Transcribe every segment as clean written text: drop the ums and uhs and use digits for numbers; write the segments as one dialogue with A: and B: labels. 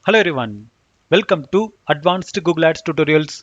A: Hello everyone, welcome to Advanced Google Ads Tutorials.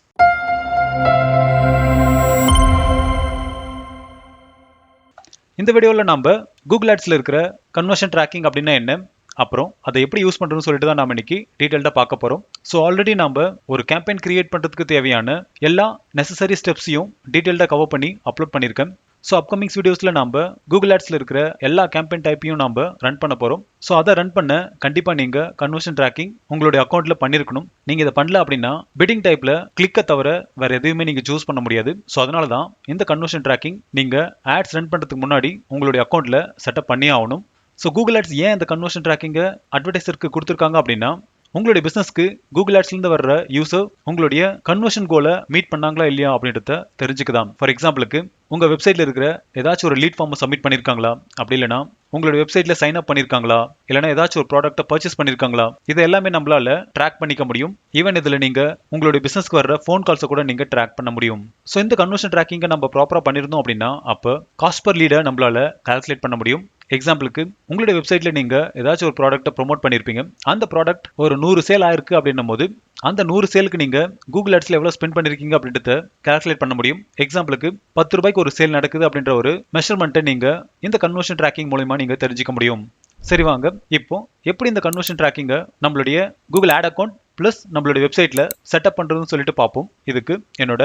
A: இந்த வீடியோவில் நம்ம Google Adsல இருக்கிற கன்வர்ஷன் ட்ராக்கிங் அப்படின்னா என்ன, அப்புறம் அதை எப்படி யூஸ் பண்ணுறதுன்னு சொல்லிட்டு தான் நம்ம இன்னைக்கு டீட்டெயில்டாக பார்க்க போகிறோம். ஸோ ஆல்ரெடி நம்ம ஒரு கேம்பெயின் கிரியேட் பண்ணுறதுக்கு தேவையான எல்லா நெசசரி ஸ்டெப்ஸையும் டீட்டெயில்டாக கவர் பண்ணி அப்லோட் பண்ணியிருக்கேன். ஸோ அப்கமிங்ஸ் வீடியோஸில் நம்ம கூகுள் ஆட்ஸில் இருக்கிற எல்லா கேம்பெயின் டைப்பையும் நம்ம ரன் பண்ண போகிறோம். ஸோ அதை ரன் பண்ண கண்டிப்பாக நீங்கள் கன்வர்ஷன் ட்ராக்கிங் உங்களுடைய அக்கௌண்ட்டில் பண்ணியிருக்கணும். நீங்கள் இதை பண்ணல அப்படின்னா பிட்டிங் டைப்பில் கிளிக்கை தவிர வேறு எதுவுமே நீங்கள் சூஸ் பண்ண முடியாது. ஸோ அதனால தான் இந்த கன்வர்ஷன் ட்ராக்கிங் நீங்கள் ஆட்ஸ் ரன் பண்ணுறதுக்கு முன்னாடி உங்களுடைய அக்கௌண்ட்டில் செட்டப் பண்ணி ஆகணும். ஸோ கூகுள் ஆட்ஸ் ஏன் இந்த கன்வர்ஷன் ட்ராக்கிங்கை அட்வர்டைசருக்கு கொடுத்துருக்காங்க அப்படின்னா, உங்களுடைய பிசினஸ்க்கு கூகுள் ஆட்ஸ்லேருந்து வர்ற யூசர் உங்களுடைய கன்வர்ஷன் கோலை மீட் பண்ணாங்களா இல்லையா அப்படின்றத தெரிஞ்சுக்கலாம். ஃபார் எக்ஸாம்பிளுக்கு உங்கள் வெப்சைட்டில் இருக்கிற ஏதாச்சும் ஒரு லீட் ஃபார்மை சப்மிட் பண்ணியிருக்காங்களா, அப்படி இல்லைனா உங்களுடைய வெப்சைட்டில் சைன் அப் பண்ணியிருக்காங்களா, இல்லைனா ஏதாச்சும் ஒரு ப்ராடக்ட்டை பர்ச்சேஸ் பண்ணியிருக்காங்களா, இது எல்லாமே நம்மளால ட்ராக் பண்ணிக்க முடியும். ஈவன் இதில் நீங்கள் உங்களுடைய பிசினஸ்க்கு வர்ற ஃபோன் கால்ஸை கூட நீங்கள் ட்ராக் பண்ண முடியும். ஸோ இந்த கன்வர்ஷன் ட்ராக்கிங்கை நம்ம ப்ராப்பராக பண்ணியிருந்தோம் அப்படின்னா அப்போ காஸ்ட் பர் லீடை நம்மளால கால்குலேட் பண்ண முடியும். எக்ஸாம்பிளுக்கு உங்களுடைய வெப்சைட்ல நீங்க ஏதாச்சும் ஒரு ப்ராடக்ட்டை ப்ரோமோட் பண்ணிருப்பீங்க. அந்த ப்ராடக்ட் ஒரு 100 சேல் ஆயிருக்கு அப்படின்னும் போது அந்த 100 சேலுக்கு நீங்க கூகுள் ஆட்ஸ்ல எவ்வளவு ஸ்பெண்ட் பண்ணிருக்கீங்க அப்படின்றத கால்குலேட் பண்ண முடியும். எக்ஸாம்பிளுக்கு 10 ரூபாய்க்கு ஒரு சேல் நடக்குது அப்படின்ற ஒரு மெஷர்மெண்ட்டை நீங்க இந்த கன்வர்ஷன் ட்ராக்கிங் மூலமா நீங்க தெரிஞ்சுக்க முடியும். சரி வாங்க, இப்போ எப்படி இந்த கன்வர்ஷன் ட்ராக்கிங்கை நம்மளுடைய கூகுள் ஆட் அக்கௌண்ட் பிளஸ் நம்மளுடைய வெப்சைட்ல செட்டப் பண்றதுன்னு சொல்லிட்டு பார்ப்போம். இதுக்கு என்னோட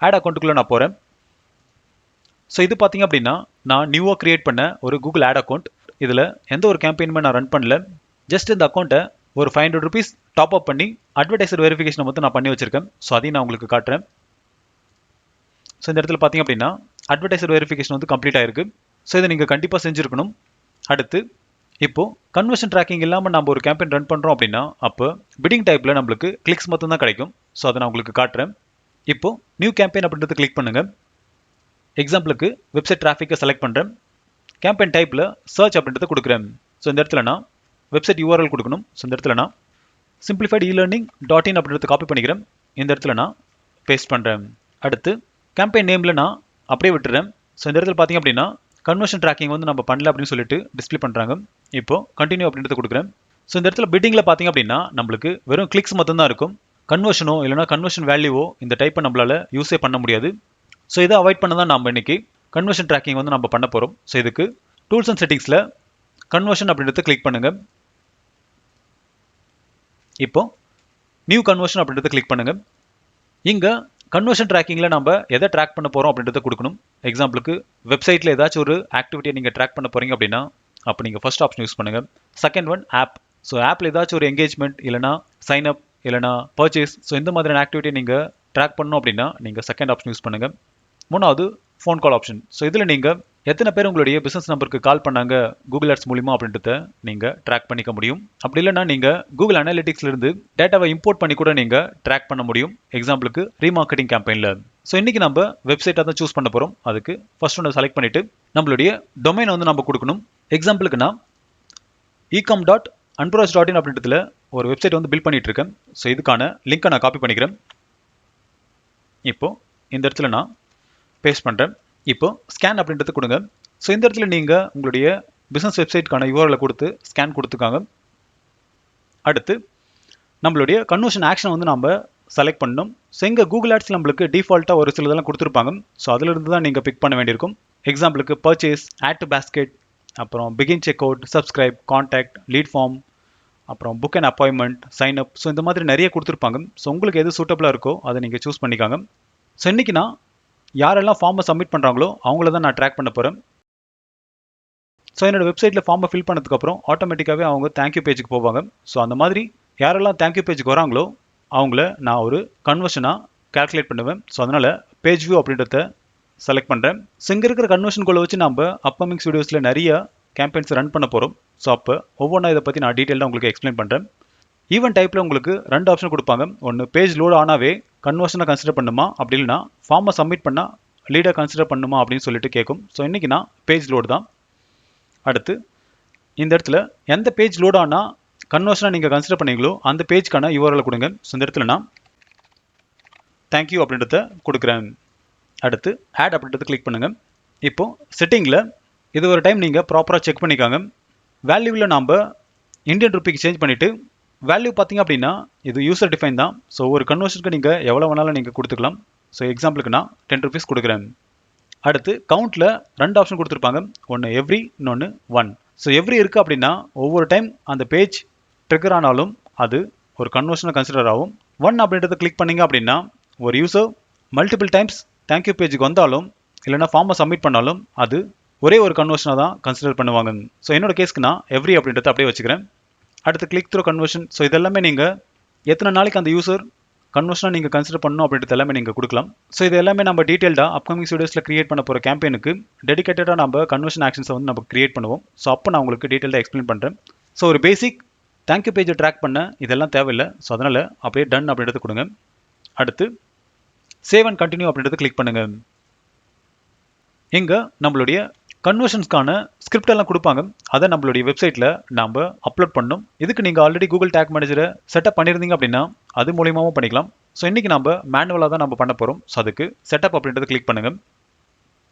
A: ஆட் அக்கௌண்ட்டுக்குள்ள நான் போறேன். ஸோ இது பார்த்தீங்க அப்படின்னா நான் நியூவாக கிரியேட் பண்ண ஒரு கூகுள் ஆட் அக்கௌண்ட். இதில் எந்த ஒரு கேம்பெயினுமே நான் ரன் பண்ணல. ஜஸ்ட் இந்த அக்கௌண்ட்டை ஒரு 500 ருபீஸ் டாப் அப் பண்ணி அட்வர்டைசர் வெரிஃபிகேஷனை மட்டும் நான் பண்ணி வச்சிருக்கேன். ஸோ அதையும் நான் உங்களுக்கு காட்டுறேன். ஸோ இந்த இடத்துல பார்த்தீங்க அப்படின்னா அட்வர்டைசர் வெரிஃபிகேஷன் வந்து கம்ப்ளீட் ஆயிருக்கு. ஸோ இதை நீங்கள் கண்டிப்பாக செஞ்சுருக்கணும். அடுத்து இப்போ கன்வர்ஷன் ட்ராக்கிங் இல்லாமல் நம்ம ஒரு கேம்பெயின் ரன் பண்ணுறோம் அப்படின்னா அப்போ பிட்டிங் டைப்பில் நம்மளுக்கு கிளிக்ஸ் மட்டும் தான் கிடைக்கும். ஸோ அதை நான் உங்களுக்கு காட்டுறேன். இப்போ நியூ கேம்பெயின் அப்படின்றத கிளிக் பண்ணுங்கள். எக்ஸாம்பிளுக்கு வெப்சைட் டிராஃபிக்கை செலக்ட் பண்ணுறேன். கேம்பெயின் டைப்பில் சர்ச் அப்படின்றத கொடுக்குறேன். ஸோ இந்த இடத்துல நான் வெப்சைட் யூஆர்எல் கொடுக்கணும். ஸோ இந்த இடத்துல நான் simplified e-learning.in அப்படின்றத காப்பி பண்ணிக்கிறேன். இந்த இடத்துல நான் பேஸ்ட் பண்ணுறேன். அடுத்து கேம்பெயின் நேமில் நான் அப்படியே விட்டுறேன். ஸோ இந்த இடத்துல பார்த்தீங்க அப்படின்னா கன்வர்ஷன் ட்ராக்கிங் வந்து நம்ம பண்ணல அப்படின்னு சொல்லிட்டு டிஸ்பிளே பண்ணுறாங்க. இப்போ கண்டினியூ அப்படின்றத கொடுக்குறேன். ஸோ இந்த இடத்துல பிட்டிங்கில் பார்த்தீங்க அப்படின்னா நம்மளுக்கு வெறும் கிளிக்ஸ் மட்டும்தான் இருக்கும். கன்வர்ஷனோ இல்லைனா கன்வர்ஷன் வேல்யூவோ இந்த டைப்பை நம்மளால யூஸே பண்ண முடியாது. ஸோ இதை அவாய்ட் பண்ண தான் நம்ம இன்னைக்கு கன்வர்ஷன் ட்ராக்கிங் வந்து நம்ம பண்ண போகிறோம். ஸோ இதுக்கு டூல்ஸ் அண்ட் செட்டிங்ஸில் கன்வர்ஷன் அப்படின்றத கிளிக் பண்ணுங்க. இப்போ நியூ கன்வர்ஷன் அப்படின்றத கிளிக் பண்ணுங்க. இங்கே கன்வர்ஷன் ட்ராக்கிங்கில் நம்ம எதை ட்ராக் பண்ண போகிறோம் அப்படின்றத கொடுக்கணும். எக்ஸாம்பிளுக்கு வெப்சைட்டில் ஏதாச்சும் ஒரு ஆக்டிவிட்டியை நீங்கள் ட்ராக் பண்ண போகிறீங்க அப்படின்னா அப்போ நீங்கள் ஃபர்ஸ்ட் ஆப்ஷன் யூஸ் பண்ணுங்கள். Second one app. ஸோ ஆப்பில் ஏதாச்சும் ஒரு என்கேஜ்மெண்ட் இல்லைனா சைன் அப் இல்லைனா பர்ச்சேஸ், ஸோ இந்த மாதிரியான ஆக்டிவிட்டியை நீங்கள் ட்ராக் பண்ணணும் அப்படின்னா நீங்கள் செகண்ட் ஆப்ஷன் யூஸ் பண்ணுங்கள். மூணாவது ஃபோன் கால் ஆப்ஷன். ஸோ இதில் நீங்கள் எத்தனை பேர் உங்களுடைய பிஸ்னஸ் நம்பருக்கு கால் பண்ணாங்க கூகுள் ஆட்ஸ் மூலிமா அப்படின்றத நீங்கள் ட்ராக் பண்ணிக்க முடியும். அப்படி இல்லைனா நீங்கள் கூகுள் அனாலிட்டிக்ஸ்லேருந்து டேட்டாவை இம்போர்ட் பண்ணி கூட நீங்கள் ட்ராக் பண்ண முடியும். எக்ஸாம்பிளுக்கு ரீமார்க்கெட்டிங் கேம்பெயினில். ஸோ இன்றைக்கி நம்ம வெப்சைட்டாக தான் சூஸ் பண்ண போகிறோம். அதுக்கு ஃபர்ஸ்ட் ஒன்று செலக்ட் பண்ணிவிட்டு நம்மளுடைய டொமைனை வந்து நம்ம கொடுக்கணும். எக்ஸாம்பிளுக்கு நான் ecom.unbrowse.in அப்படின்றதுல ஒரு வெப்சைட் வந்து பில்ட் பண்ணிட்டு இருக்கேன். ஸோ இதுக்கான லிங்கை நான் காப்பி பண்ணிக்கிறேன். இப்போ இந்த இடத்துல நான் பேஸ்ட் பண்ணுறேன். இப்போ ஸ்கேன் அப்படின்றது கொடுங்க. ஸோ இந்த இடத்துல நீங்கள் உங்களுடைய பிஸ்னஸ் வெப்சைட்கான யூஆர்எல்லை கொடுத்து ஸ்கேன் கொடுத்துக்காங்க. அடுத்து நம்மளுடைய கன்வர்ஷன் ஆக்ஷனை வந்து நம்ம செலக்ட் பண்ணணும். ஸோ இங்கே கூகுள் ஆட்ஸில் நம்மளுக்கு டிஃபால்ட்டாக ஒரு சிலதெல்லாம் கொடுத்துருப்பாங்க. ஸோ அதிலிருந்து தான் நீங்கள் பிக் பண்ண வேண்டியிருக்கும். எக்ஸாம்பிளுக்கு பர்ச்சேஸ், ஆட் டு பேஸ்கெட், அப்புறம் begin check out, subscribe, contact, lead form, அப்புறம் book and appointment, sign up. So இந்த மாதிரி நிறைய கொடுத்துருப்பாங்க. ஸோ உங்களுக்கு எது சூட்டபிளாக இருக்கோ அதை நீங்கள் சூஸ் பண்ணிக்காங்க. ஸோ இன்றைக்கி நான் யாரெல்லாம் ஃபார்மை சப்மிட் பண்ணுறாங்களோ அவங்கள தான் நான் ட்ராக் பண்ண போகிறேன். ஸோ என்னோடய வெப்சைட்டில் ஃபார்மை ஃபில் பண்ணதுக்கப்புறம் ஆட்டோமேட்டிக்காகவே அவங்க தேங்க்யூ பேஜுக்கு போவாங்க. ஸோ அந்த மாதிரி யாரெல்லாம் தேங்க்யூ பேஜுக்கு வராங்களோ அவங்கள நான் ஒரு கன்வர்ஷனாக கால்குலேட் பண்ணுவேன். ஸோ அதனால் பேஜ் வியூ அப்படின்றத செலக்ட் பண்ணுறேன். ஸோ இங்கே இருக்கிற கன்வர்ஷன் கோலை வச்சு நம்ம அப்கமிங்ஸ் வீடியோஸில் நிறைய கேம்பெயின்ஸ் ரன் பண்ண போகிறோம். ஸோ அப்போ ஒவ்வொன்றா இதை பற்றி நான் டீட்டெயிலாக உங்களுக்கு எக்ஸ்பிளைன் பண்ணுறேன். ஈவன் டைப்பில் உங்களுக்கு 2 ஆப்ஷன் கொடுப்பாங்க. ஒன்று பேஜ் லோட் ஆனாவே கன்வர்ஷனை கன்சிடர் பண்ணுமா, அப்படி இல்லைனா ஃபார்மை சப்மிட் பண்ணால் லீடை கன்சிடர் பண்ணுமா அப்படின்னு சொல்லிட்டு கேட்கும். ஸோ இன்றைக்கி நான் பேஜ் லோடு தான். அடுத்து இந்த இடத்துல எந்த பேஜ் லோட் ஆனால் கன்வர்ஷனை நீங்கள் கன்சிடர் பண்ணீங்களோ அந்த பேஜ்க்கான யூஆர்எல் கொடுங்க. ஸோ இந்த இடத்துல நான் தேங்க்யூ அப்படின்றத கொடுக்குறேன். அடுத்து ஆட் அப்படின்றத கிளிக் பண்ணுங்கள். இப்போது செட்டிங்கில் இது ஒரு டைம் நீங்கள் ப்ராப்பராக செக் பண்ணிக்காங்க. வேல்யூவில் நாம் இந்தியன் ருப்பிக்கு சேஞ்ச் பண்ணிவிட்டு வேல்யூ பார்த்தீங்க அப்படின்னா இது யூசர் டிஃபைன் தான். ஸோ ஒரு கன்வர்ஷனுக்கு நீங்கள் எவ்வளோ வேணாலும் நீங்கள் கொடுத்துக்கலாம். ஸோ எக்ஸாம்பிளுக்கு நான் 10 rupees கொடுக்குறேன். அடுத்து கவுண்ட்டில் 2 ஆப்ஷன் கொடுத்துருப்பாங்க. ஒன்று எவ்ரி, இன்னொன்று 1. ஸோ எவ்ரி இருக்குது அப்படின்னா ஒவ்வொரு டைம் அந்த பேஜ் ட்ரிகர் ஆனாலும் அது ஒரு கன்வர்ஷனை கன்சிடர் ஆகும். 1 அப்படின்றத கிளிக் பண்ணிங்க அப்படின்னா ஒரு யூசர் மல்டிபிள் டைம்ஸ் தேங்க்யூ பேஜுக்கு வந்தாலும் இல்லைனா ஃபார்மை சப்மிட் பண்ணாலும் அது ஒரே ஒரு கன்வர்ஷனாக தான் கன்சிடர் பண்ணுவாங்க. ஸோ என்னோட கேஸ்க்கு நான் எவ்ரி அப்படின்றத அப்படியே வச்சுக்கிறேன். அடுத்து கிளிக் த்ரூ கன்வர்ஷன். ஸோ இதெல்லாமே நீங்கள் எத்தனை நாளைக்கு அந்த யூசர் கன்வர்ஷனாக நீங்கள் கன்சிடர் பண்ணணும் அப்படின்றது எல்லாமே நீங்கள் கொடுக்கலாம். ஸோ இது எல்லாமே நம்ம டீட்டெயில்டாக அப்கமிங் வீடியோஸில் கிரியேட் பண்ண போகிற கேம்பெயினுக்கு டெடிகேட்டடாக நம்ம கன்வர்ஷன் ஆக்ஷன்ஸை வந்து நம்ம கிரியேட் பண்ணுவோம். ஸோ அப்போ நான் உங்களுக்கு டீட்டெயிலாக எக்ஸ்பிளைன் பண்ணுறேன். ஸோ ஒரு பேசிக் தேங்க்யூ பேஜை ட்ராக் பண்ண இதெல்லாம் தேவையில்லை. ஸோ அதனால் அப்படியே டன் அப்படின்றது கொடுங்க. அடுத்து சேவ் அண்ட் கண்டினியூ அப்படின்றத கிளிக் பண்ணுங்கள். இங்கே நம்மளுடைய கன்வர்ஷன்ஸ்க்கான ஸ்கிரிப்ட் எல்லாம் கொடுப்பாங்க. அதை நம்மளுடைய வெப்சைட்டில் நாம் அப்லோட் பண்ணணும். இதுக்கு நீங்கள் ஆல்ரெடி கூகுள் டேக் மேனேஜரை செட்டப் பண்ணியிருந்தீங்க அப்படின்னா அது மூலியமாகவும் பண்ணிக்கலாம். ஸோ இன்றைக்கி நம்ம மேனுவலாக தான் நம்ம பண்ண போகிறோம். ஸோ அதுக்கு செட்டப் அப்படின்றத கிளிக் பண்ணுங்கள்.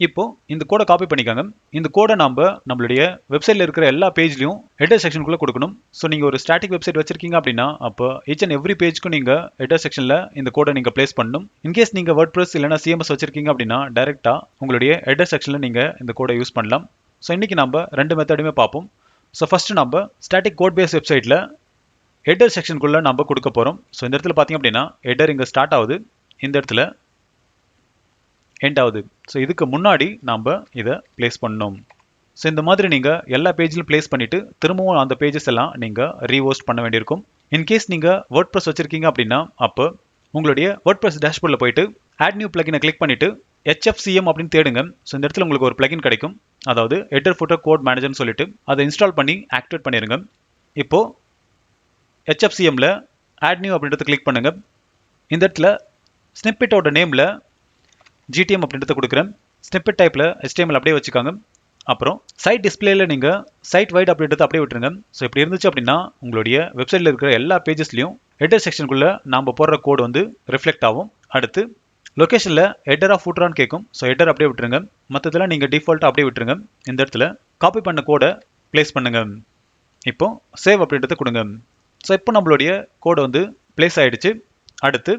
A: இப்போது இந்த கோடை காப்பி பண்ணிக்காங்க. இந்த கோடை நம்மளுடைய வெப்சைட்டில் இருக்கிற எல்லா பேஜ்லையும் ஹெடர் செக்ஷனுக்குள்ளே கொடுக்கணும். ஸோ நீங்கள் ஒரு ஸ்டாட்டிக் வெப்சைட் வச்சிருக்கீங்க அப்படின்னா அப்போ ஈச் அண்ட் எவ்ரி பேஜ்க்கும் நீங்கள் ஹெடர் செக்ஷனில் இந்த கோடை நீங்கள் ப்ளேஸ் பண்ணணும். இன்கேஸ் நீங்கள் WordPress இல்லைனா CMS வச்சிருக்கீங்க அப்படின்னா டேரெக்டாக உங்களுடைய ஹெடர் செக்ஷனில் நீங்கள் இந்த கோடை யூஸ் பண்ணலாம். ஸோ இன்றைக்கி நம்ம 2 மெத்தடுமே பார்ப்போம். ஸோ ஃபஸ்ட்டு நம்ம ஸ்டாட்டிக் கோட் பேஸ் வெப்சைட்டில் ஹெடர் செக்ஷனுக்குள்ளே நம்ம கொடுக்க போகிறோம். ஸோ இந்த இடத்துல பார்த்தீங்க அப்படின்னா ஹெடர் இங்கே ஸ்டார்ட் ஆகுது, இந்த இடத்துல எண்ட் ஆகுது. ஸோ இதுக்கு முன்னாடி நாம் இதை ப்ளேஸ் பண்ணணும். ஸோ இந்த மாதிரி நீங்கள் எல்லா பேஜிலும் ப்ளேஸ் பண்ணிவிட்டு திரும்பவும் அந்த பேஜஸ் எல்லாம் நீங்கள் ரீஹோஸ்ட் பண்ண வேண்டியிருக்கும். இன்கேஸ் நீங்கள் WordPress வச்சுருக்கீங்க அப்படின்னா அப்போ உங்களுடைய WordPress டேஷ்போர்டில் போயிட்டு ஆட் நியூ பிளகினை கிளிக் பண்ணிவிட்டு HFCM அப்படின்னு தேடுங்க. ஸோ இந்த இடத்துல உங்களுக்கு ஒரு பிளகின் கிடைக்கும். அதாவது ஹெடர் ஃபுட்டர் கோட் மேனேஜர்னு சொல்லிட்டு அதை இன்ஸ்டால் பண்ணி ஆக்டிவேட் பண்ணிடுங்க. இப்போது HFCMல ஆட் நியூ அப்படின்றத கிளிக் பண்ணுங்கள். இந்த இடத்துல ஸ்னிப்பெட்டோட நேமில் GTM அப்படின்றத கொடுக்குறேன். ஸ்னிப்பெட் டைப்பில் HTML அப்படியே வச்சுக்காங்க. அப்புறம் சைட் டிஸ்பிளேல நீங்கள் சைட் வைட் அப்படின்றத அப்படியே விட்டுருங்க. ஸோ இப்படி இருந்துச்சு அப்படின்னா உங்களுடைய வெப்சைட்டில் இருக்கிற எல்லா பேஜஸ்லையும் ஹெடர் செக்ஷனுக்குள்ளே நாம் போடுற கோடு வந்து ரிஃப்ளெக்ட் ஆகும். அடுத்து லொக்கேஷனில் ஹெடர் ஆஃப் ஃபுட்டரான்னு கேட்கும். ஸோ ஹெடர் அப்படியே விட்டுருங்க. மற்றதெல்லாம் நீங்கள் டிஃபால்ட்டாக அப்படியே விட்டுருங்க. இந்த இடத்துல காப்பி பண்ண கோடை ப்ளேஸ் பண்ணுங்க. இப்போ சேவ் அப்படின்றத கொடுங்க. ஸோ இப்போ நம்மளுடைய கோடை வந்து ப்ளேஸ் ஆகிடுச்சு. அடுத்து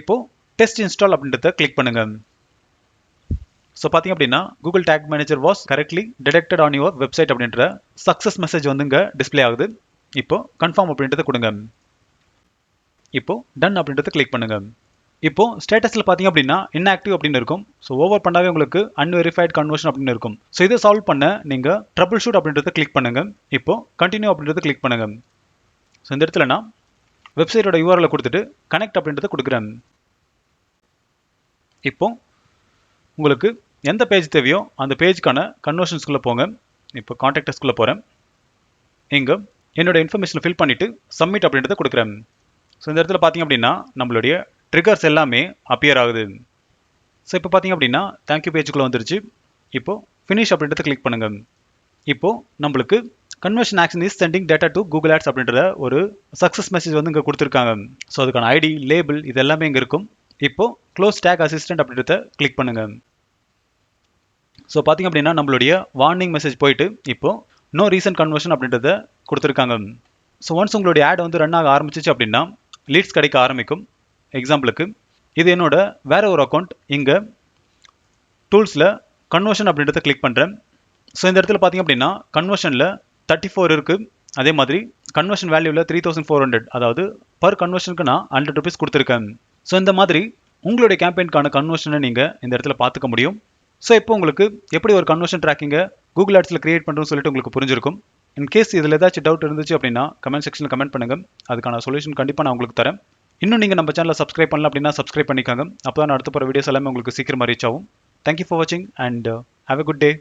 A: இப்போது டெஸ்ட் இன்ஸ்டால் அப்படின்றத கிளிக் பண்ணுங்கள். ஸோ பார்த்தீங்க அப்படின்னா Google take manager was correctly detected on your website அப்படின்ற சக்ஸஸ் மெசேஜ் வந்து இங்கே டிஸ்பிளே ஆகுது. இப்போ கன்ஃபார்ம் அப்படின்றத கொடுங்க. இப்போ டன் அப்படின்றத கிளிக் பண்ணுங்க. இப்போ ஸ்டேட்டஸில் பார்த்தீங்க அப்படின்னா இன்ஆக்டிவ் அப்படின்னு இருக்கும். ஸோ ஓவர் பண்ணாவே உங்களுக்கு அன்வெரிஃபைட் கன்வர்ஷன் அப்படின்னு இருக்கும். ஸோ இதை சால்வ் பண்ண நீங்கள் ட்ரபிள் ஷூட் அப்படின்றத கிளிக் பண்ணுங்க. இப்போ கண்டினியூ அப்படின்றத கிளிக் பண்ணுங்க. ஸோ இந்த இடத்துல நான் வெப்சைட்டோட URL கொடுத்துட்டு கனெக்ட் அப்படின்றத கொடுக்குறேன். இப்போ உங்களுக்கு எந்த பேஜ் தேவையோ அந்த பேஜுக்கான கன்வர்ஷன்ஸ்குள்ளே போங்க. இப்போ கான்டாக்டர்ஸ்குள்ளே போகிறேன். இங்கே என்னோட இன்ஃபர்மேஷனை ஃபில் பண்ணிவிட்டு சப்மிட் அப்படின்றத கொடுக்குறேன். ஸோ இந்த இடத்துல பார்த்தீங்க அப்படின்னா நம்மளுடைய ட்ரிகர்ஸ் எல்லாமே அப்பியர் ஆகுது. ஸோ இப்போ பார்த்தீங்க அப்படின்னா தேங்க்யூ பேஜுக்குள்ளே வந்துருச்சு. இப்போது ஃபினிஷ் அப்படின்றத கிளிக் பண்ணுங்கள். இப்போது நம்மளுக்கு conversion action is sending data to Google ads அப்படின்ற ஒரு சக்ஸஸ் மெசேஜ் வந்து இங்கே கொடுத்துருக்காங்க. ஸோ அதுக்கான ஐடி, லேபிள் இது எல்லாமே இங்கே இருக்கும். இப்போது க்ளோஸ் டேக் அசிஸ்டன்ட் அப்படின்றத கிளிக் பண்ணுங்கள். ஸோ பார்த்தீங்க அப்படின்னா நம்மளுடைய வார்னிங் மெசேஜ் போயிட்டு இப்போது நோ ரீசன்ட் கன்வர்ஷன் அப்படின்றத கொடுத்துருக்காங்க. ஸோ ஒன்ஸ் உங்களுடைய ஆட் வந்து ரன் ஆக ஆரம்பிச்சிச்சு அப்படின்னா லீட்ஸ் கிடைக்க ஆரம்பிக்கும். எக்ஸாம்பிளுக்கு இது என்னோட வேற ஒரு அக்கௌண்ட். இங்கே டூல்ஸில் கன்வர்ஷன் அப்படின்றத கிளிக் பண்ணுறேன். ஸோ இந்த இடத்துல பார்த்தீங்க அப்படின்னா கன்வர்ஷனில் 34 இருக்குது. அதே மாதிரி கன்வர்ஷன் வேல்யூவில் 3400, அதாவது பர் கன்வர்ஷனுக்கு நான் 100 rupees கொடுத்துருக்கேன். ஸோ இந்த மாதிரி உங்களுடைய கேம்பெயின்கான கன்வர்ஷனை நீங்கள் இந்த இடத்துல பார்த்துக்க முடியும். ஸோ இப்போ உங்களுக்கு எப்படி ஒரு கன்வர்ஷன் ட்ராக்கிங்கை கூகுள் ஆட்ஸில் கிரியேட் பண்ணுறோன்னு சொல்லிட்டு உங்களுக்கு புரிஞ்சிருக்கும். இன்கேஸ் இதில் ஏதாச்சும் டவுட் இருந்துச்சு அப்படின்னா கமெண்ட் செக்ஷனில் கமெண்ட் பண்ணுங்கள். அதுக்கான சொல்யூஷன் கண்டிப்பாக நான் உங்களுக்கு தரேன். இன்னும் நீங்கள் நம்ம சேனலை சப்ஸ்கிரைப் பண்ணல அப்படின்னா சப்ஸ்கிரைப் பண்ணிக்காங்க. அப்போ தான் அடுத்த போகிற வீடியோஸ் எல்லாமே உங்களுக்கு சீக்கிரமாக ரீச் ஆகும். தேங்க்யூ ஃபார் வாட்சிங் and have a good day.